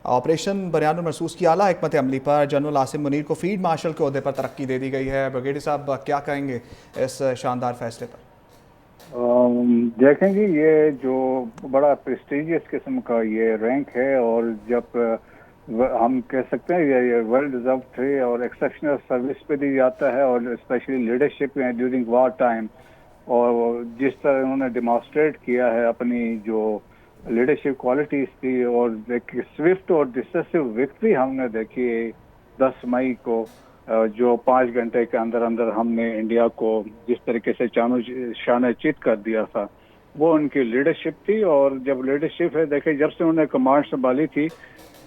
Operation बयान महसूस की आला हिकमत अमली पर जनरल आसिम मुनीर को फील्ड मार्शल के ओहदे पर तरक्की दे दी गई है। ब्रिगेडियर साहब क्या कहेंगे इस शानदार फैसले पर? देखेंगे, ये जो बड़ा प्रेस्टिजियस किस्म का ये रैंक है, और जब हम कह सकते हैं ये वेल डिजर्व थे, और एक्सेप्शनल सर्विस पे दी जाता है, और स्पेशली लीडरशिप में ड्यूरिंग वार टाइम। और जिस तरह उन्होंने डिमॉन्स्ट्रेट किया है अपनी जो लीडरशिप क्वालिटीज थी, और देखिए स्विफ्ट और डिसिसिव विक्ट्री हमने देखी 10 मई को, जो 5 घंटे के अंदर अंदर हमने इंडिया को जिस तरीके से चानो शान चित कर दिया था, वो उनकी लीडरशिप थी। और जब लीडरशिप है, देखिए जब से उन्होंने कमांड संभाली थी,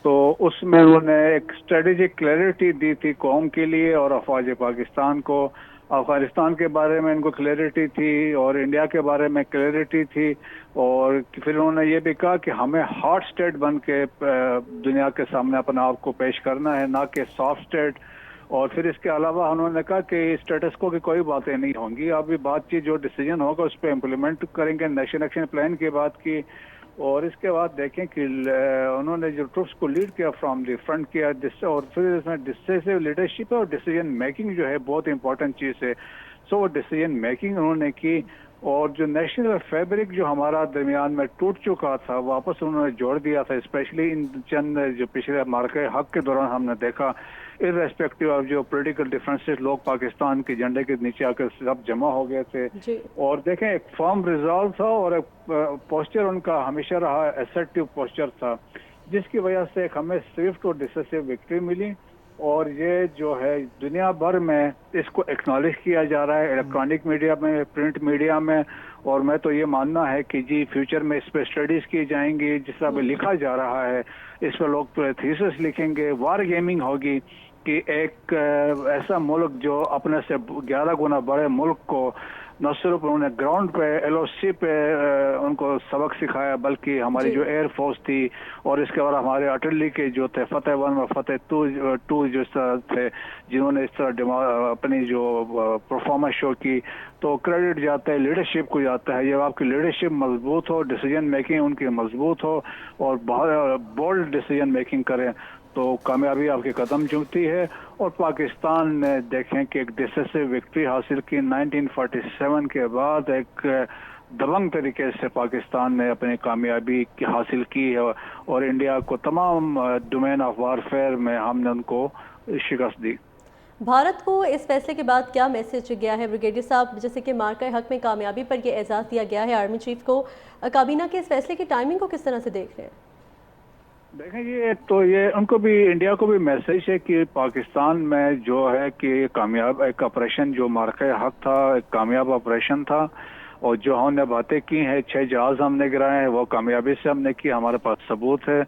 तो उसमें उन्होंने एक स्ट्रेटेजिक क्लैरिटी दी थी कौम के लिए और अफवाज पाकिस्तान को। अफगानिस्तान के बारे में इनको क्लैरिटी थी, और इंडिया के बारे में क्लैरिटी थी। और फिर उन्होंने ये भी कहा कि हमें हॉट स्टेट बन के दुनिया के सामने अपने आप को पेश करना है, ना कि सॉफ्ट स्टेट। और फिर इसके अलावा उन्होंने कहा कि स्टेटस को की कोई बातें नहीं होंगी, अभी बातचीत जो डिसीजन होगा उस पर इम्प्लीमेंट करेंगे। नेशनल एक्शन प्लान की बात की। और इसके बाद देखें कि उन्होंने जो ट्रूप्स को लीड किया फ्रॉम द फ्रंट किया, और फिर इसमें डिसाइसिव लीडरशिप है, और डिसीजन मेकिंग जो है बहुत इंपॉर्टेंट चीज़ है। सो वो डिसीजन मेकिंग उन्होंने की, और जो नेशनल फैब्रिक जो हमारा दरमियान में टूट चुका था वापस उन्होंने जोड़ दिया था। स्पेशली इन चंद जो पिछले मार्के हक के दौरान हमने देखा, इररेस्पेक्टिव ऑफ जो पॉलिटिकल डिफरेंसेस, लोग पाकिस्तान के झंडे के नीचे आकर सब जमा हो गए थे। और देखें, एक फर्म रिजॉल्व था, और एक पोस्चर उनका हमेशा रहा एसर्टिव पोस्चर था, जिसकी वजह से एक हमें स्विफ्ट और डिसिसिव विक्ट्री मिली। और ये जो है दुनिया भर में इसको एक्नॉलेज किया जा रहा है, इलेक्ट्रॉनिक मीडिया में, प्रिंट मीडिया में। और मैं तो ये मानना है कि जी फ्यूचर में इस पर स्टडीज की जाएंगी, जिस तरह लिखा जा रहा है इस पर लोग थीसिस लिखेंगे, वार गेमिंग होगी कि एक ऐसा मुल्क जो अपने से 11 गुना बड़े मुल्क को न सिर्फ उन्होंने ग्राउंड पे एलओसी पे उनको सबक सिखाया, बल्कि हमारी जो एयरफोर्स थी, और इसके बाद हमारे अटली के जो थे फतेह 1 और फतेह 2 जो इस तरह थे, जिन्होंने इस तरह अपनी जो परफॉर्मेंस शो की, तो क्रेडिट जाता है लीडरशिप को जाता है। जब आपकी लीडरशिप मजबूत हो, डिसीजन मेकिंग उनकी मजबूत हो, और बहुत बोल्ड डिसीजन मेकिंग करें, तो कामयाबी आपके कदम चूमती है। और पाकिस्तान ने देखें कि एक डिसिसिव विक्ट्री हासिल की 1947 के बाद, एक दबंग तरीके से पाकिस्तान ने अपनी कामयाबी हासिल की है, और इंडिया को तमाम डोमेन ऑफ वारफेयर में हमने उनको शिकस्त दी। भारत को इस फैसले के बाद क्या मैसेज गया है ब्रिगेडियर साहब? जैसे कि मार्का हक में कामयाबी पर यह एजाज़ दिया गया है आर्मी चीफ को, काबीना के इस फैसले की टाइमिंग को किस तरह से देख रहे हैं? देखें, ये उनको भी, इंडिया को भी मैसेज है कि पाकिस्तान में जो है कि कामयाब एक ऑपरेशन जो मार्का हक था, एक कामयाब ऑपरेशन था। और जो हमने बातें की हैं, 6 जहाज हमने गिराए हैं, वो कामयाबी से हमने की, हमारे पास सबूत है।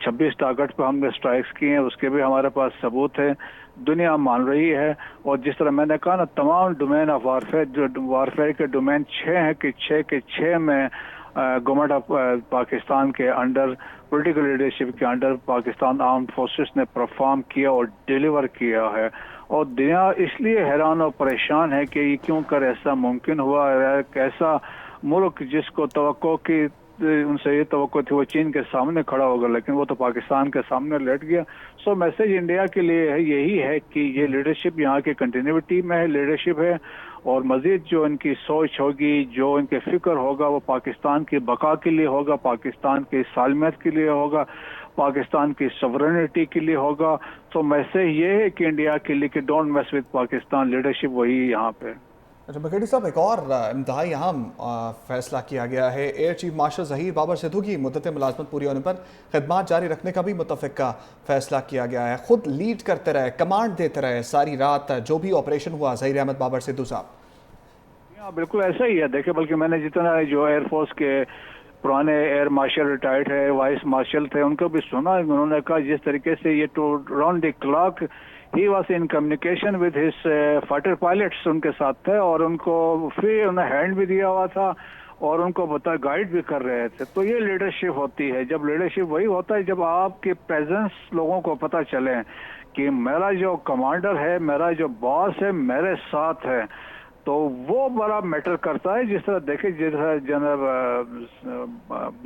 26 टारगेट पर हमने स्ट्राइक्स किए हैं, उसके भी हमारे पास सबूत है, दुनिया मान रही है। और जिस तरह मैंने कहा ना, तमाम डोमेन ऑफ वारफेयर, जो वारफेयर के डोमेन 6 हैं, कि 6 के 6 में गवर्नमेंट ऑफ पाकिस्तान के अंडर, पॉलिटिकल लीडरशिप के अंडर पाकिस्तान आर्म फोर्सेस ने परफॉर्म किया और डिलीवर किया है। और दुनिया इसलिए हैरान और परेशान है कि ये क्यों कर ऐसा मुमकिन हुआ है। एक ऐसा मुल्क जिसको तवक्को की, उनसे ये तवक्को थी वो चीन के सामने खड़ा होगा, लेकिन वो तो पाकिस्तान के सामने लेट गया। सो मैसेज इंडिया के लिए है, यही है कि ये लीडरशिप यहाँ की कंटिन्यूटी में है, लीडरशिप है। और मजीद जो इनकी सोच होगी, जो इनके फिक्र होगा, वो पाकिस्तान की बका के लिए होगा, पाकिस्तान की सालमियत के लिए होगा, पाकिस्तान की सॉवरेनिटी के लिए होगा। तो मैसेज ये है कि इंडिया के लिए कि don't mess with Pakistan, leadership वही यहाँ पे। अच्छा ब्रिगेडियर साहब, एक और इंतहाई अहम फैसला किया गया है। Air chief marshal Zaheer Babar Sidhu की मुद्दत मुलाजमत पूरी होने पर खिदमात जारी रखने का भी मुतफ़िका फैसला किया गया है। खुद लीड करते रहे, कमांड देते रहे सारी रात, जो भी ऑपरेशन हुआ ज़हीर अहमद बाबर सिद्धू साहब। बिल्कुल ऐसा ही है। देखिए, बल्कि मैंने जितना जो एयरफोर्स के पुराने एयर मार्शल रिटायर्ड है, वाइस मार्शल थे, उनको भी सुना, उन्होंने कहा जिस तरीके से ये to round the clock he was in communication with his fighter pilots उनके साथ थे, और उनको फिर उन्हें हैंड भी दिया हुआ था, और उनको बता गाइड भी कर रहे थे। तो ये लीडरशिप होती है। जब लीडरशिप वही होता है जब आपके प्रेजेंस लोगों को पता चले कि मेरा जो कमांडर है, मेरा जो बॉस है, मेरे साथ है। तो वो बड़ा मैटर करता है। जिस तरह देखे, जिस तरह जनरल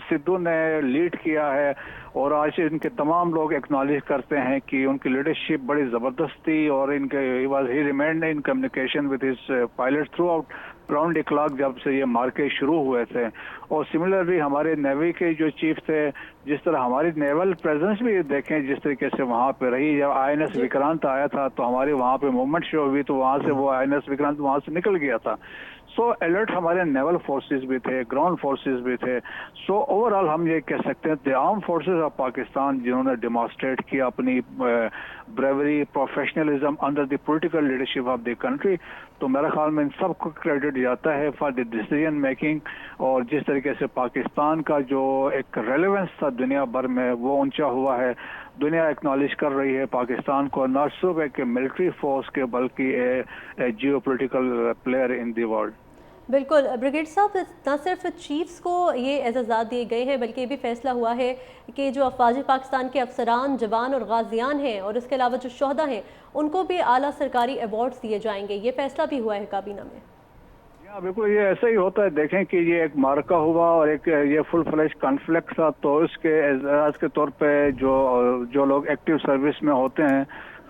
सिद्धू ने लीड किया है और आज इनके तमाम लोग एक्नॉलेज करते हैं कि उनकी लीडरशिप बड़ी ज़बरदस्त थी और इनके ही remained in communication with his pilot through out around a clock, जब से ये मार्के शुरू हुए थे। और सिमिलरली हमारे नेवी के जो चीफ थे, जिस तरह हमारी नेवल प्रेजेंस भी देखें जिस तरीके से वहाँ पे रही। जब INS विक्रांत आया था तो हमारी वहाँ पे मूवमेंट शो हुई, तो वहाँ से वो INS विक्रांत वहाँ से निकल गया था। सो अलर्ट हमारे नेवल फोर्सेस भी थे, ग्राउंड फोर्सेस भी थे। सो ओवरऑल हम ये कह सकते हैं the arm forces of Pakistan जिन्होंने डेमोन्स्ट्रेट किया अपनी bravery, professionalism under the political leadership of the country, तो मेरे ख्याल में इन सबको क्रेडिट जाता है फॉर द डिसीजन मेकिंग। और जिस तरीके से पाकिस्तान का जो एक रेलेवेंस था दुनिया भर में वो ऊंचा हुआ है। दुनिया एक्नॉलेज कर रही है पाकिस्तान को, नॉट सिर्फ एक मिलिट्री फोर्स के बल्कि a geo political player in the world. बिल्कुल ब्रिगेड साहब, न सिर्फ चीफ्स को ये एजाज़ात दिए गए हैं बल्कि ये भी फैसला हुआ है कि जो अफवाज पाकिस्तान के अफसरान, जवान और गाजियान हैं और इसके अलावा जो शोहदा हैं उनको भी आला सरकारी अवार्ड्स दिए जाएंगे। ये फैसला भी हुआ है काबीना में। हाँ बिल्कुल, ये ऐसा ही होता है। देखें कि ये एक मार्का हुआ और एक ये फुल फ्लैश कॉन्फ्लिक्ट था, तो इसके एजाज के तौर पे जो लोग एक्टिव सर्विस में होते हैं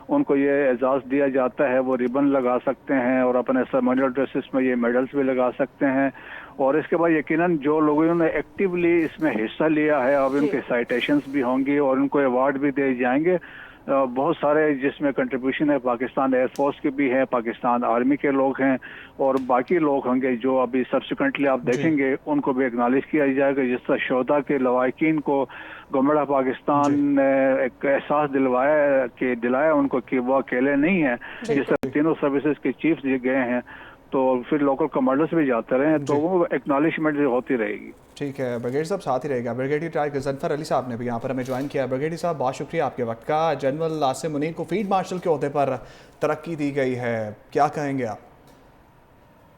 उनको ये एजाज़ दिया जाता है। वो रिबन लगा सकते हैं और अपने सर्मोनियल ड्रेसेस में ये मेडल्स भी लगा सकते हैं। और इसके बाद यकीनन जो लोगों ने एक्टिवली इसमें हिस्सा लिया है, अब उनके साइटेशंस भी होंगी और उनको अवार्ड भी दिए जाएंगे। बहुत सारे जिसमें कंट्रीब्यूशन है पाकिस्तान एयरफोर्स के भी है, पाकिस्तान आर्मी के लोग हैं और बाकी लोग होंगे जो अभी सब्सिक्वेंटली आप देखेंगे उनको भी एक्नॉलेज किया जाएगा। जिस तरह शोहदा के लवाकिन को गवर्नमेंट ऑफ पाकिस्तान ने एक एहसास दिलाया उनको कि वो अकेले नहीं है। जिस तरह तीनों सर्विसेज के चीफ गए हैं तो फिर लोकल कमांडर्स भी जाते रहे हैं, तो वो एक्नॉलेजमेंट होती रहेगी। ठीक है ब्रिगेडियर साहब, साथ ही रहेगा। ब्रिगेडियर टाइगर गजनफर अली साहब ने भी यहाँ पर हमें ज्वाइन किया। ब्रिगेडियर साहब, बहुत शुक्रिया आपके वक्त का। जनरल आसिम मुनीर को फील्ड मार्शल के ओहदे पर तरक्की दी गई है, क्या कहेंगे आप?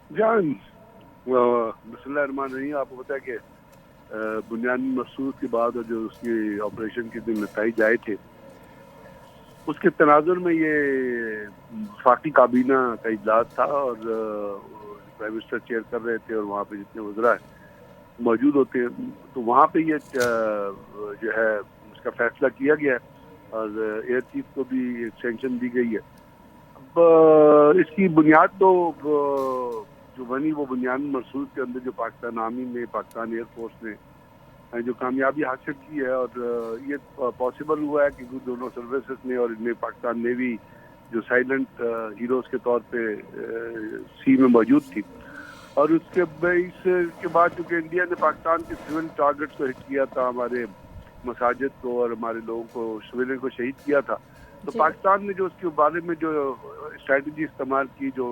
जान बिस्मिल्लाहिर्रहमानिर्रहीम। आपको पता है कि बुनियादी मकसूद के बाद और जो उसकी ऑपरेशन के दिन नताइज आए थे उसके तनाजुर में ये वफाकी काबीना का इजलास था और प्राइम मिनिस्टर चेयर कर रहे थे और वहाँ पे जितने वज़रा मौजूद होते हैं तो वहाँ पे ये जो है उसका फैसला किया गया है और एयर चीफ को भी एक्सटेंशन दी गई है। अब इसकी बुनियाद तो जो बनी वो बुनियादी मकसूद के अंदर जो पाकिस्तान आर्मी ने, पाकिस्तान एयरफोर्स ने जो कामयाबी हासिल की है और ये पॉसिबल हुआ है कि दोनों सर्विसेज ने और इनमें पाकिस्तान नेवी जो साइलेंट हीरोज के तौर पे सी में मौजूद थी और उसके के बाद चूँकि इंडिया ने पाकिस्तान के सिविल टारगेट्स को हिट किया था, हमारे मसाजिद को और हमारे लोगों को सिविलियन को शहीद किया था, तो पाकिस्तान ने जो उसके बारे में जो स्ट्रैटेजी इस्तेमाल की, जो